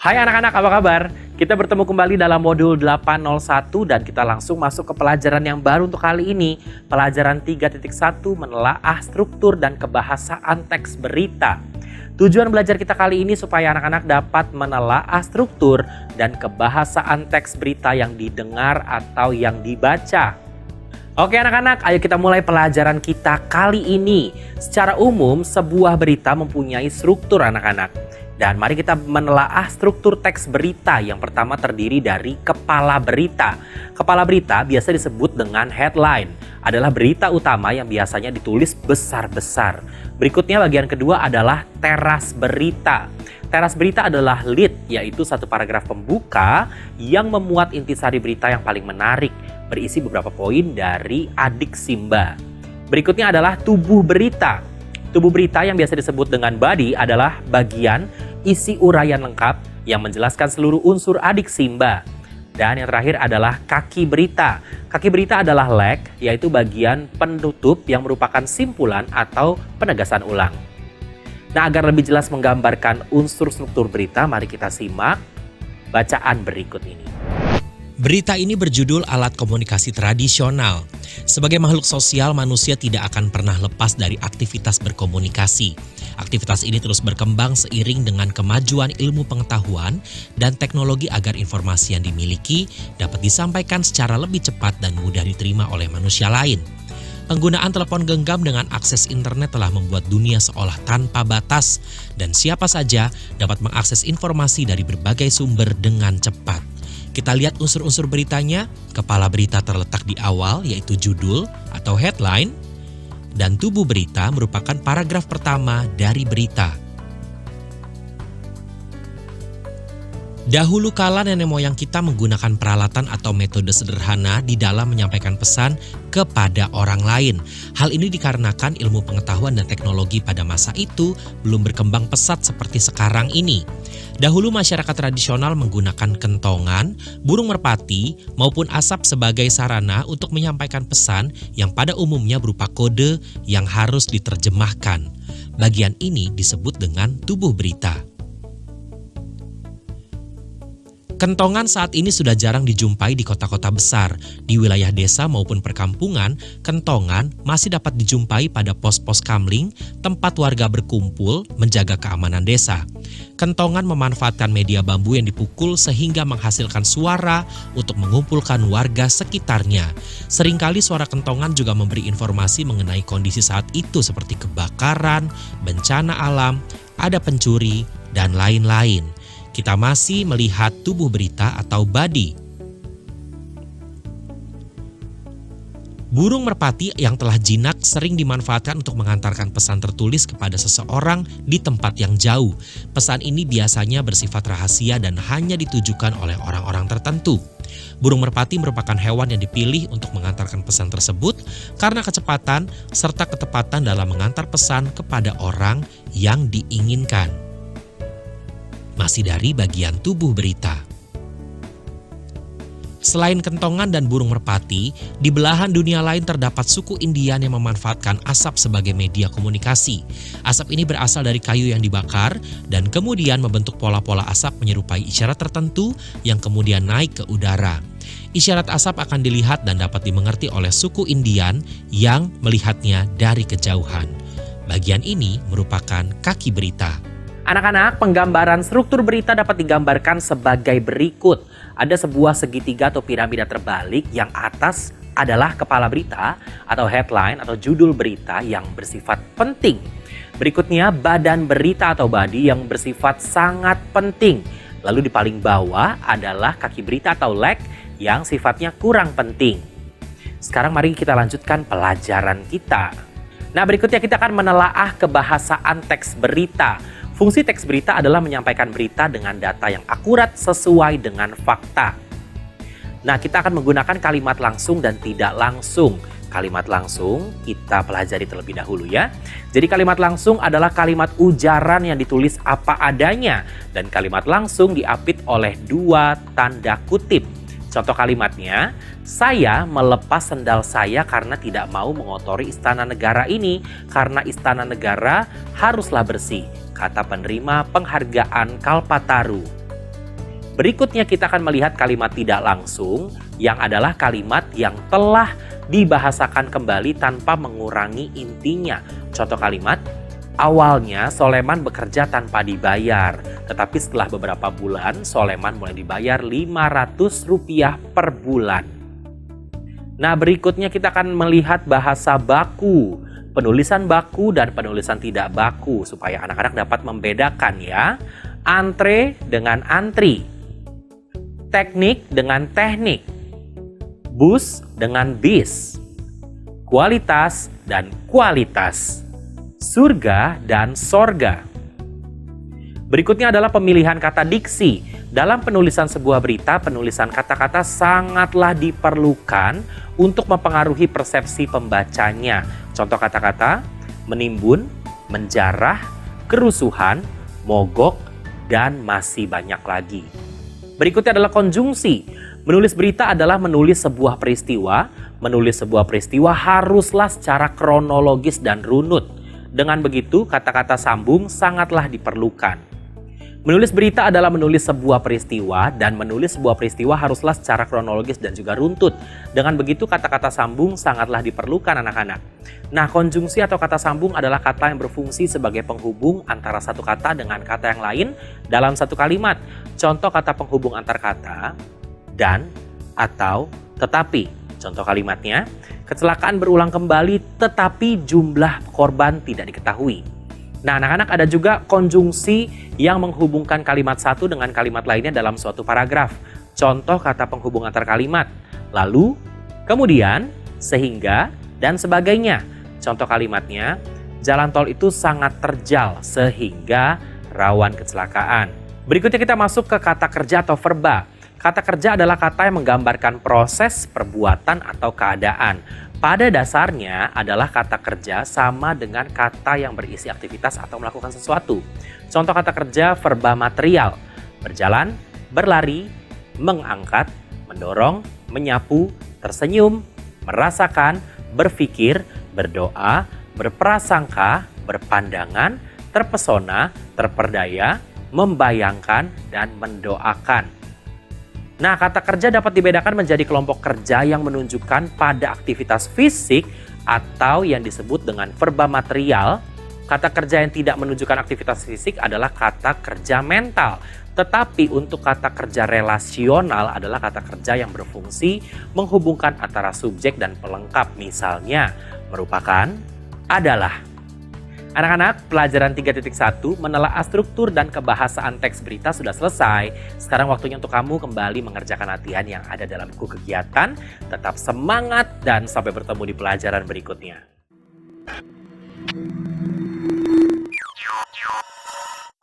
Hai anak-anak, apa kabar? Kita bertemu kembali dalam modul 801 dan kita langsung masuk ke pelajaran yang baru untuk kali ini. Pelajaran 3.1 menelaah struktur dan kebahasaan teks berita. Tujuan belajar kita kali ini supaya anak-anak dapat menelaah struktur dan kebahasaan teks berita yang didengar atau yang dibaca. Oke anak-anak, ayo kita mulai pelajaran kita kali ini. Secara umum, sebuah berita mempunyai struktur anak-anak. Dan mari kita menelaah struktur teks berita. Yang pertama terdiri dari kepala berita. Kepala berita biasa disebut dengan headline. Adalah berita utama yang biasanya ditulis besar-besar. Berikutnya bagian kedua adalah teras berita. Teras berita adalah lead, yaitu satu paragraf pembuka yang memuat intisari berita yang paling menarik. Berisi beberapa poin dari adik Simba. Berikutnya adalah tubuh berita. Tubuh berita yang biasa disebut dengan body adalah bagian isi uraian lengkap yang menjelaskan seluruh unsur adik Simba. Dan yang terakhir adalah kaki berita. Kaki berita adalah leg, yaitu bagian penutup yang merupakan simpulan atau penegasan ulang. Nah, agar lebih jelas menggambarkan unsur struktur berita, mari kita simak bacaan berikut ini. Berita ini berjudul Alat Komunikasi Tradisional. Sebagai makhluk sosial, manusia tidak akan pernah lepas dari aktivitas berkomunikasi. Aktivitas ini terus berkembang seiring dengan kemajuan ilmu pengetahuan dan teknologi agar informasi yang dimiliki dapat disampaikan secara lebih cepat dan mudah diterima oleh manusia lain. Penggunaan telepon genggam dengan akses internet telah membuat dunia seolah tanpa batas dan siapa saja dapat mengakses informasi dari berbagai sumber dengan cepat. Kita lihat unsur-unsur beritanya. Kepala berita terletak di awal, yaitu judul atau headline. Dan tubuh berita merupakan paragraf pertama dari berita. Dahulu kala nenek moyang kita menggunakan peralatan atau metode sederhana di dalam menyampaikan pesan kepada orang lain. Hal ini dikarenakan ilmu pengetahuan dan teknologi pada masa itu belum berkembang pesat seperti sekarang ini. Dahulu masyarakat tradisional menggunakan kentongan, burung merpati, maupun asap sebagai sarana untuk menyampaikan pesan yang pada umumnya berupa kode yang harus diterjemahkan. Bagian ini disebut dengan tubuh berita. Kentongan saat ini sudah jarang dijumpai di kota-kota besar. Di wilayah desa maupun perkampungan, kentongan masih dapat dijumpai pada pos-pos kamling, tempat warga berkumpul menjaga keamanan desa. Kentongan memanfaatkan media bambu yang dipukul sehingga menghasilkan suara untuk mengumpulkan warga sekitarnya. Seringkali suara kentongan juga memberi informasi mengenai kondisi saat itu seperti kebakaran, bencana alam, ada pencuri, dan lain-lain. Kita masih melihat tubuh berita atau body. Burung merpati yang telah jinak sering dimanfaatkan untuk mengantarkan pesan tertulis kepada seseorang di tempat yang jauh. Pesan ini biasanya bersifat rahasia dan hanya ditujukan oleh orang-orang tertentu. Burung merpati merupakan hewan yang dipilih untuk mengantarkan pesan tersebut karena kecepatan serta ketepatan dalam mengantar pesan kepada orang yang diinginkan. Masih dari bagian tubuh berita. Selain kentongan dan burung merpati, di belahan dunia lain terdapat suku Indian yang memanfaatkan asap sebagai media komunikasi. Asap ini berasal dari kayu yang dibakar dan kemudian membentuk pola-pola asap menyerupai isyarat tertentu yang kemudian naik ke udara. Isyarat asap akan dilihat dan dapat dimengerti oleh suku Indian yang melihatnya dari kejauhan. Bagian ini merupakan kaki berita. Anak-anak, penggambaran struktur berita dapat digambarkan sebagai berikut. Ada sebuah segitiga atau piramida terbalik yang atas adalah kepala berita atau headline atau judul berita yang bersifat penting. Berikutnya badan berita atau body yang bersifat sangat penting. Lalu di paling bawah adalah kaki berita atau leg yang sifatnya kurang penting. Sekarang mari kita lanjutkan pelajaran kita. Nah, berikutnya kita akan menelaah kebahasaan teks berita. Fungsi teks berita adalah menyampaikan berita dengan data yang akurat sesuai dengan fakta. Nah, kita akan menggunakan kalimat langsung dan tidak langsung. Kalimat langsung kita pelajari terlebih dahulu ya. Jadi kalimat langsung adalah kalimat ujaran yang ditulis apa adanya. Dan kalimat langsung diapit oleh dua tanda kutip. Contoh kalimatnya, saya melepas sendal saya karena tidak mau mengotori istana negara ini. Karena istana negara haruslah bersih, kata penerima penghargaan Kalpataru. Berikutnya kita akan melihat kalimat tidak langsung yang adalah kalimat yang telah dibahasakan kembali tanpa mengurangi intinya. Contoh kalimat, awalnya Soleman bekerja tanpa dibayar, tetapi setelah beberapa bulan Soleman mulai dibayar Rp500 per bulan. Nah, berikutnya kita akan melihat bahasa baku, penulisan baku dan penulisan tidak baku supaya anak-anak dapat membedakan ya. Antre dengan antri, teknik dengan teknik, bus dengan bis, kualitas dan kualitas, surga dan sorga. Berikutnya adalah pemilihan kata diksi. Dalam penulisan sebuah berita, penulisan kata-kata sangatlah diperlukan untuk mempengaruhi persepsi pembacanya. Contoh kata-kata, menimbun, menjarah, kerusuhan, mogok, dan masih banyak lagi. Berikutnya adalah konjungsi. Menulis berita adalah menulis sebuah peristiwa. Menulis sebuah peristiwa haruslah secara kronologis dan runut. Dengan begitu, kata-kata sambung sangatlah diperlukan. Menulis berita adalah menulis sebuah peristiwa dan menulis sebuah peristiwa haruslah secara kronologis dan juga runtut. Dengan begitu, kata-kata sambung sangatlah diperlukan anak-anak. Nah, konjungsi atau kata sambung adalah kata yang berfungsi sebagai penghubung antara satu kata dengan kata yang lain dalam satu kalimat. Contoh kata penghubung antar kata, dan, atau, tetapi. Contoh kalimatnya, kecelakaan berulang kembali tetapi jumlah korban tidak diketahui. Nah, anak-anak, ada juga konjungsi yang menghubungkan kalimat satu dengan kalimat lainnya dalam suatu paragraf. Contoh kata penghubung antar kalimat, lalu, kemudian, sehingga, dan sebagainya. Contoh kalimatnya, jalan tol itu sangat terjal sehingga rawan kecelakaan. Berikutnya kita masuk ke kata kerja atau verba. Kata kerja adalah kata yang menggambarkan proses, perbuatan, atau keadaan. Pada dasarnya adalah kata kerja sama dengan kata yang berisi aktivitas atau melakukan sesuatu. Contoh kata kerja verba material, berjalan, berlari, mengangkat, mendorong, menyapu, tersenyum, merasakan, berpikir, berdoa, berprasangka, berpandangan, terpesona, terperdaya, membayangkan, dan mendoakan. Nah, kata kerja dapat dibedakan menjadi kelompok kerja yang menunjukkan pada aktivitas fisik atau yang disebut dengan verba material. Kata kerja yang tidak menunjukkan aktivitas fisik adalah kata kerja mental. Tetapi untuk kata kerja relasional adalah kata kerja yang berfungsi menghubungkan antara subjek dan pelengkap. Misalnya, merupakan, adalah. Anak-anak, pelajaran 3.1 menelaah struktur dan kebahasaan teks berita sudah selesai. Sekarang waktunya untuk kamu kembali mengerjakan latihan yang ada dalam buku kegiatan. Tetap semangat dan sampai bertemu di pelajaran berikutnya.